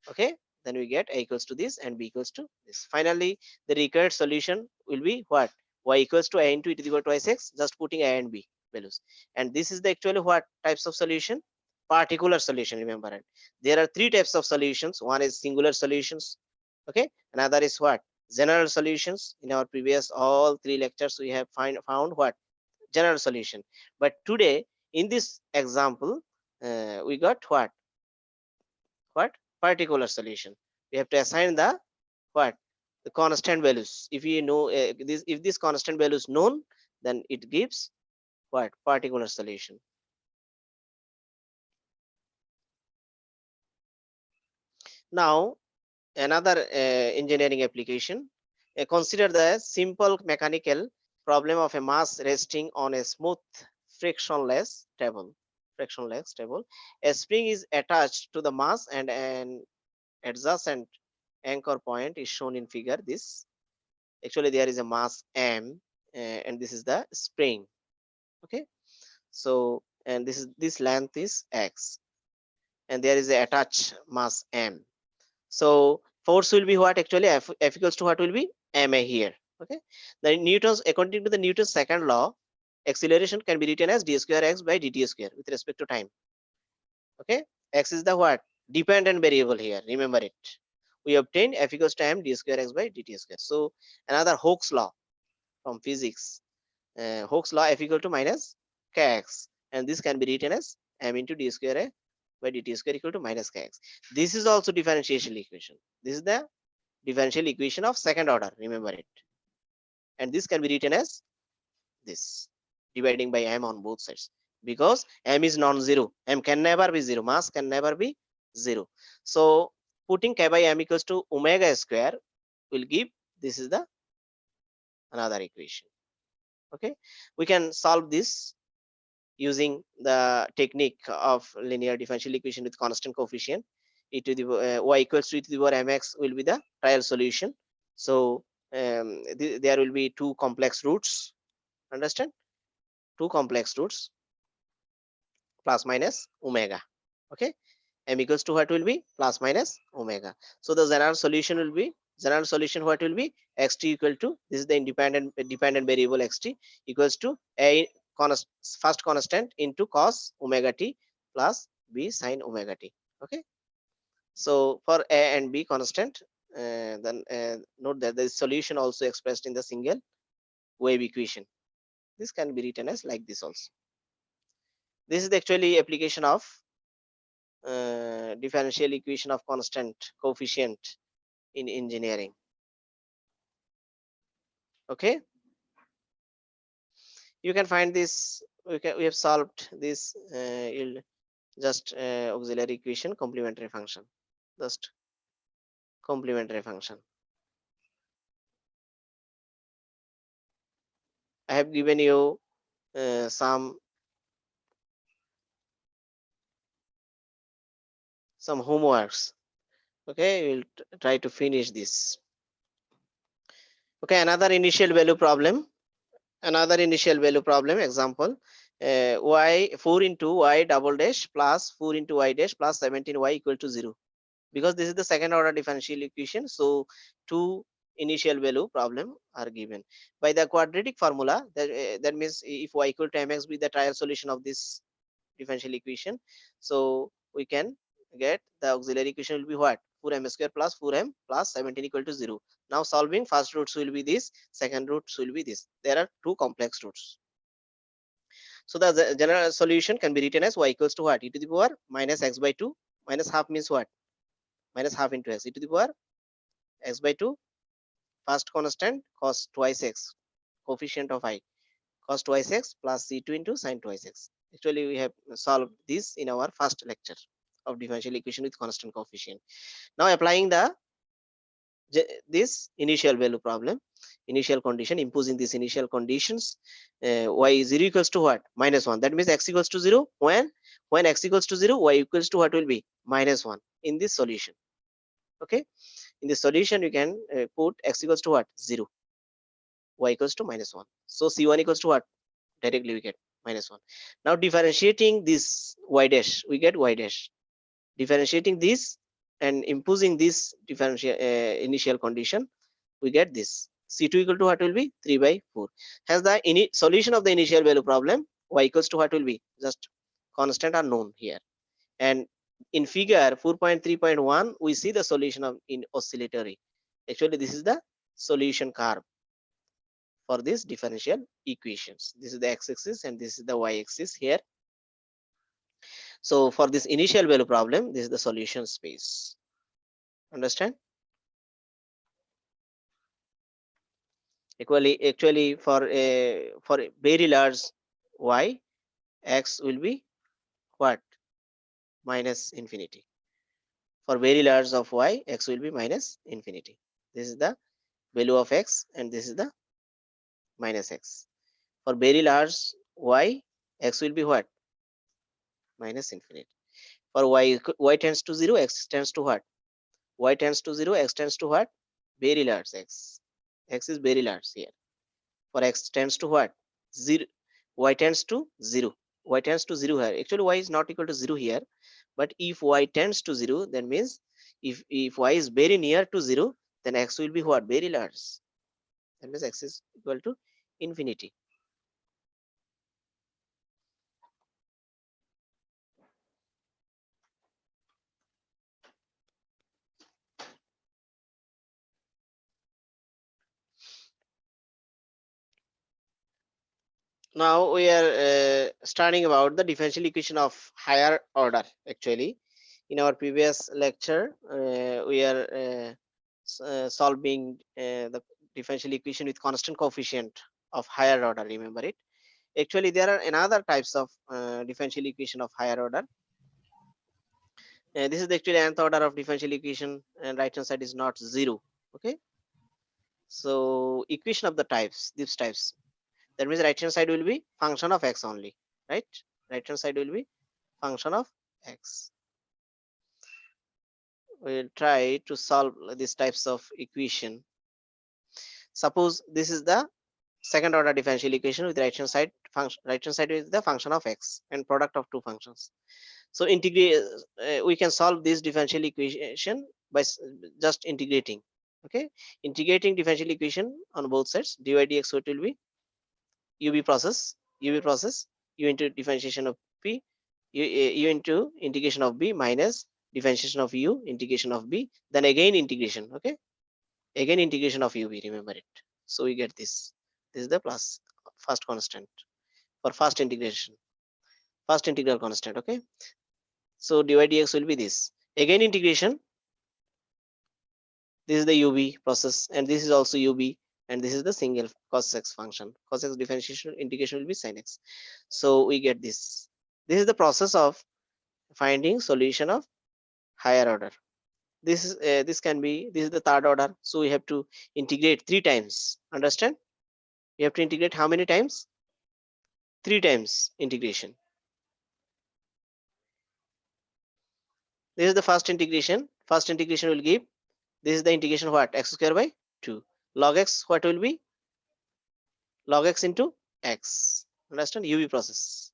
S1: Okay, then we get a equals to this and b equals to this. Finally the required solution will be what? Y equals to a into e to the power twice x, just putting a and b values. And this is the actually what types of solution? Particular solution, remember it. There are three types of solutions. One is singular solutions, okay, another is what? General solutions. In our previous all three lectures we have found what? General solution. But today in this example we got what? Particular solution. We have to assign the what? The constant values. If you know this, if this constant value is known, then it gives what? Particular solution. Now another engineering application, consider the simple mechanical problem of a mass resting on a smooth frictionless table. A spring is attached to the mass and an adjacent anchor point is shown in figure. This actually there is a mass m, and this is the spring. Okay, so and this length is x, and there is a attached mass m. So force will be what? Actually F equals to what will be? Ma here. Okay, the Newton's, according to the Newton's second law, acceleration can be written as d square x by dt square with respect to time. Okay, x is the what? Dependent variable here, remember it. We obtain F equals to m d square x by dt square. So another Hooke's law from physics, Hooke's law, F equal to minus kx, and this can be written as m into d square by dt square equal to minus kx. This is also differential equation. This is the differential equation of second order, remember it. And this can be written as this, dividing by m on both sides, because m is non-zero. M can never be zero. Mass can never be zero. So putting k by m equals to omega square will give, this is the another equation. Okay, we can solve this using the technique of linear differential equation with constant coefficient. E to the y equals to e to the power mx will be the trial solution. So there will be two complex roots. Understand? Two complex roots plus minus omega. Okay, m equals to what will be plus minus omega. So the general solution will be, general solution what will be, xt equal to, this is the dependent variable xt equals to a first constant into cos omega t plus b sin omega t. Okay, so for a and b constant, then note that the solution also expressed in the single wave equation. This can be written as like this also. This is the actually application of differential equation of constant coefficient in engineering. Okay, you can find this, we have solved this just auxiliary equation, complementary function, just complementary function. I have given you some homeworks. Okay, we'll try to finish this. Okay, another initial value problem, example, y 4 into y double dash plus 4 into y dash plus 17y equal to 0. Because this is the second order differential equation, so two initial value problem are given by the quadratic formula. That means if y equal to mx be the trial solution of this differential equation, so we can get the auxiliary equation will be what, 4m square plus 4m plus 17 equal to 0. Now solving, first roots will be this, second roots will be this. There are two complex roots. So the general solution can be written as y equals to what, e to the power minus x by 2, minus half means what, minus half into x, e to the power x by 2, first constant cos twice x, coefficient of I, cos twice x plus c2 into sin twice x. Actually, we have solved this in our first lecture of differential equation with constant coefficient. Now applying the this initial value problem, initial condition, imposing these initial conditions, y 0 equals to what, minus 1. That means x equals to 0 when x equals to 0, y equals to what will be, minus 1 in this solution. Okay, in the solution you can put x equals to what, 0, y equals to minus 1. So c1 equals to what, directly we get minus 1. Now differentiating this y dash, we get y dash. Differentiating this and imposing this differential initial condition, we get this c2 equal to what will be, 3 by 4. Hence the solution of the initial value problem, y equals to what will be, just constant are known here. And in figure 4.3.1 we see the solution of in oscillatory. Actually this is the solution curve for these differential equations. This is the x-axis and this is the y-axis here. So for this initial value problem, this is the solution space. Understand? Actually for a very large y, x will be what, minus infinity. For very large of y, x will be minus infinity. This is the value of x and this is the minus x. For very large y, x will be what, minus infinity. For y tends to 0, x tends to what, y tends to 0, x tends to what, very large x. X is very large here. For x tends to what, 0, y tends to 0. Y tends to 0 here. Actually, y is not equal to 0 here. But if y tends to 0, then means if y is very near to 0, then x will be what, very large. That means x is equal to infinity. Now we are studying about the differential equation of higher order. Actually, in our previous lecture, we are solving the differential equation with constant coefficient of higher order. Remember it. Actually, there are another types of differential equation of higher order. This is the actually nth order of differential equation, and right hand side is not zero. Okay, so equation of the types, these types. That means right hand side will be function of x only, right? Right hand side will be function of x. We'll try to solve these types of equation. Suppose this is the second order differential equation with right hand side function. Right hand side is the function of x and product of two functions. So integrate. We can solve this differential equation by just integrating. Okay, integrating differential equation on both sides. dy dx, so it will be UV process, u into differentiation of p, u into integration of b minus differentiation of u, integration of b, then again integration. Okay, again integration of uv. Remember it. So we get this. This is the plus first constant for first integration, first integral constant. Okay, so dy dx will be this. Again integration. This is the uv process, and this is also ub, and this is the single cos x function. Cos x differentiation integration will be sin x. So we get this. This is the process of finding solution of higher order. This can be, this is the third order, so we have to integrate three times. Understand? We have to integrate how many times? Three times integration. This is the first integration. First integration will give, this is the integration what? X square by 2. Log x what will be? Log x into x. Understand? UV process.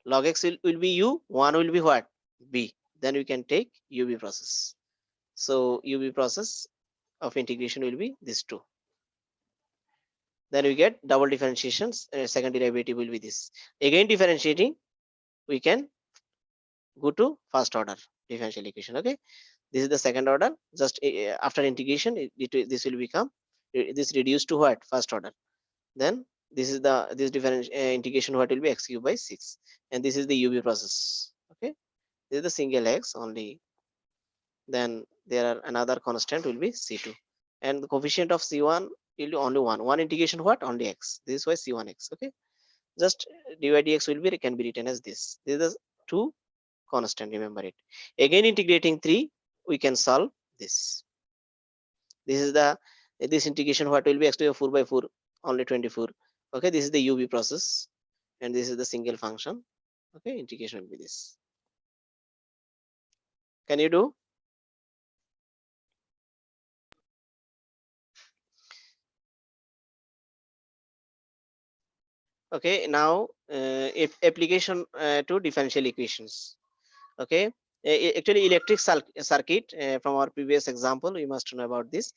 S1: Log x will be u, 1 will be what? B. Then we can take UV process. So UV process of integration will be this two. Then we get double differentiations. Second derivative will be this. Again differentiating, we can go to first order differential equation. Okay, this is the second order. Just after integration, this will become this reduced to what? First order. Then this is the this differential integration what will be x cube by 6, and this is the UV process. Okay, this is the single x only. Then there are another constant will be c2, and the coefficient of c1 will be only one integration what? Only x. This is why c1x. Okay, just dy dx will be, can be written as this. This is the two constant. Remember it. Again integrating 3, we can solve this. This is the, this integration what will be x to the 4 by 4 only 24. Okay, this is the uv process, and this is the single function. Okay, integration will be this. Can you do? Okay, now if application to differential equations. Okay, actually electric circuit, from our previous example we must know about this.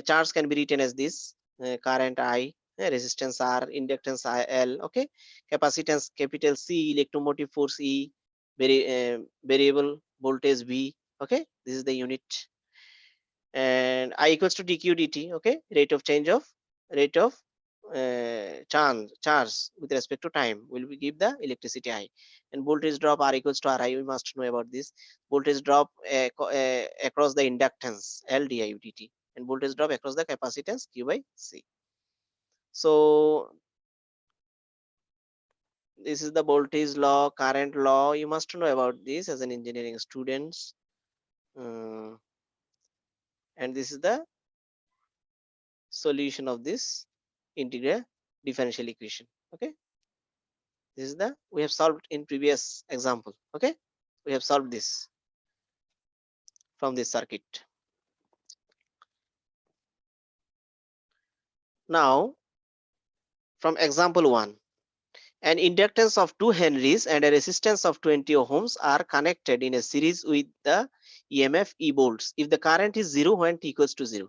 S1: Charge can be written as this: current I, resistance R, inductance IL. Okay, capacitance capital C, electromotive force E, variable voltage V. Okay, this is the unit. And I equals to dq dt. Okay, rate of change of, rate of charge with respect to time will we give the electricity I. And voltage drop R equals to Ri. We must know about this. Voltage drop across the inductance L di dt, and voltage drop across the capacitance Q by C. So this is the voltage law, current law. You must know about this as an engineering students. And this is the solution of this integral differential equation. Okay, this is the, we have solved in previous example. Okay, we have solved this from this circuit. Now from example 1, an inductance of 2 henries and a resistance of 20 ohms are connected in a series with the EMF E volts. If the current is 0 when t equals to 0,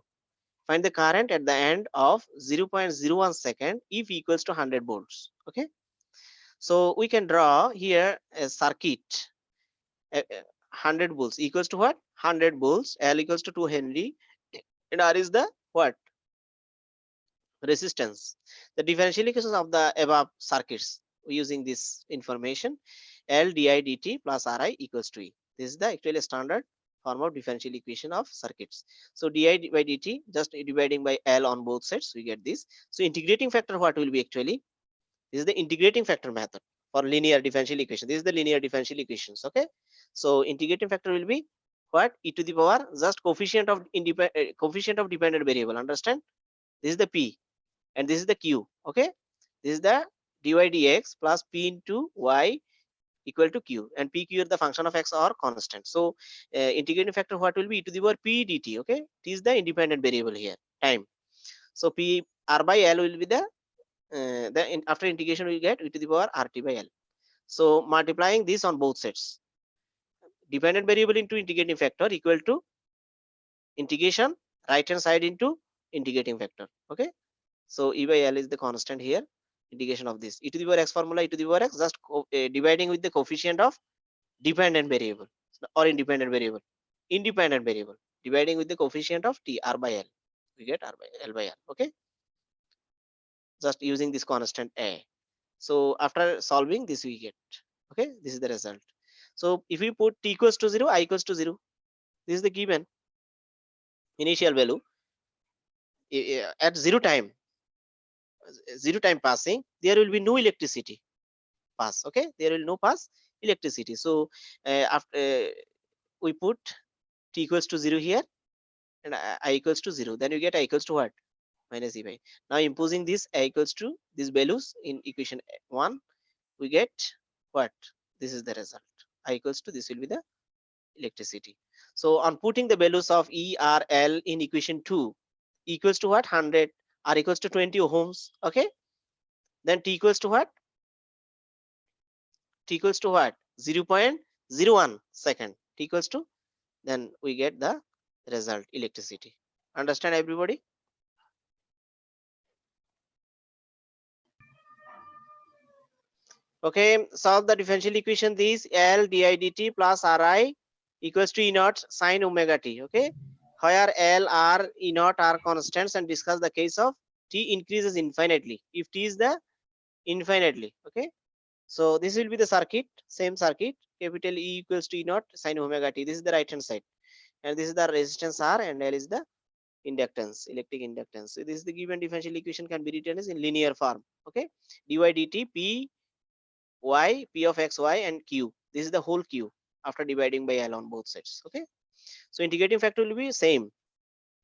S1: find the current at the end of 0.01 second if equals to 100 volts. Okay, so we can draw here a circuit. 100 volts equals to what? 100 volts. L equals to 2 Henry, and R is the what? resistance. The differential equations of the above circuits using this information, L di dt plus Ri equals to E. This is the actually standard form of differential equation of circuits. So di by dt, just dividing by L on both sides, we get this. So integrating factor, what will be actually? This is the integrating factor method for linear differential equation. This is the linear differential equations. Okay. So integrating factor will be what? E to the power just coefficient of dependent variable. Understand? This is the P and this is the Q. Okay. This is the dy dx plus P into y equal to Q, and PQ is the function of x or constant. So integrating factor, what will be? E to the power P dt. Okay. It is the independent variable here, time. So P R by L will be the after integration we get E to the power RT by L. So multiplying this on both sides, dependent variable into integrating factor equal to integration right hand side into integrating factor. Okay. So E by L is the constant here. Integration of this E to the power x formula, E to the power x, just dividing with the coefficient of dependent variable or independent variable. Independent variable dividing with the coefficient of T R by L. We get R by L by R. Okay. Just using this constant A. So after solving this we get, okay, this is the result. So if we put t equals to 0, I equals to 0, this is the given initial value. At 0 time passing, there will be no electricity pass. Okay, there will no pass electricity. So after we put t equals to 0 here and I equals to 0, then you get I equals to what? Minus e by. Now imposing this I equals to these values in equation 1, we get what? This is the result. I equals to, this will be the electricity. So on putting the values of E, R, L in equation 2 equals to what? 100, R equals to 20 ohms. Okay. Then T equals to what? T equals to what? 0.01 second. T equals to, then we get the result, electricity. Understand everybody? Okay, solve the differential equation. This L di dt plus Ri equals to E naught sine omega t. Okay, where L, R, E naught are constants, and discuss the case of t increases infinitely. If t is the infinitely, okay. So this will be the circuit, same circuit. Capital E equals to E naught sine omega t. This is the right hand side, and this is the resistance R, and L is the inductance, electric inductance. So this is the given differential equation can be written as in linear form. Okay, dy dt p y, p of x, y, and q. This is the whole q after dividing by L on both sides. Okay. So integrating factor will be same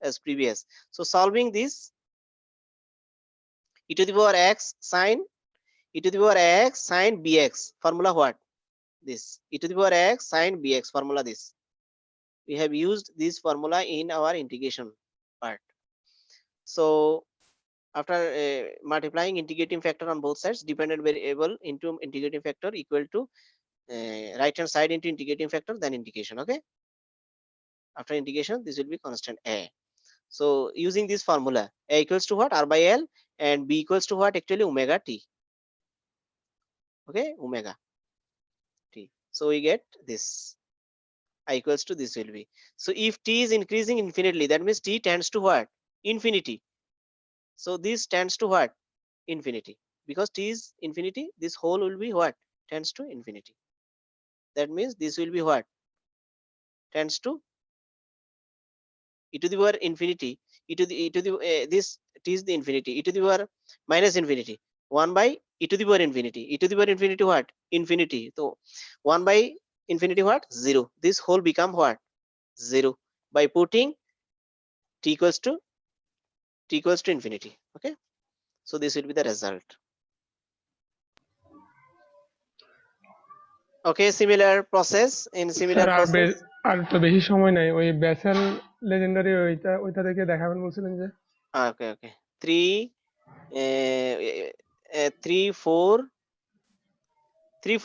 S1: as previous. So solving this, e to the power x sine, e to the power x sine bx, formula what? This e to the power x sine bx, formula this. We have used this formula in our integration part. So after multiplying integrating factor on both sides, dependent variable into integrating factor equal to right hand side into integrating factor, then integration. Okay. After integration, this will be constant A. So using this formula, A equals to what? R by L, and B equals to what? Actually omega t. Okay, omega t. So we get this. I equals to this will be. So if t is increasing infinitely, that means t tends to what? Infinity. So this tends to what? Infinity. Because t is infinity, this whole will be what? Tends to infinity. That means this will be what? Tends to e to the power infinity, this t is the infinity, e to the power minus infinity, 1 by e to the power infinity, e to the power infinity what? Infinity. So 1 by infinity what? 0. This whole become what? 0 by putting t equals to infinity. Okay. So this will be the result. Okay, similar process, in similar
S3: sir
S1: process.
S3: আর তো বেশি সময় নাই, ওই basal legendary ওইটা দেখে দেখাবেন বলছিলেন যে।
S1: Okay, okay. 3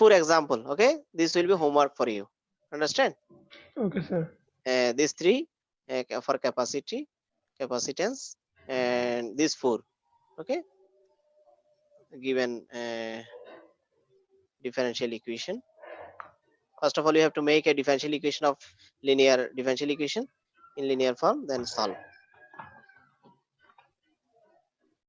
S1: 4 example. Okay, this will be homework for you. Understand?
S3: Okay sir.
S1: These 3 for capacitance, and these 4. Okay, given differential equation. First of all, you have to make a differential equation of linear differential equation in linear form, then solve.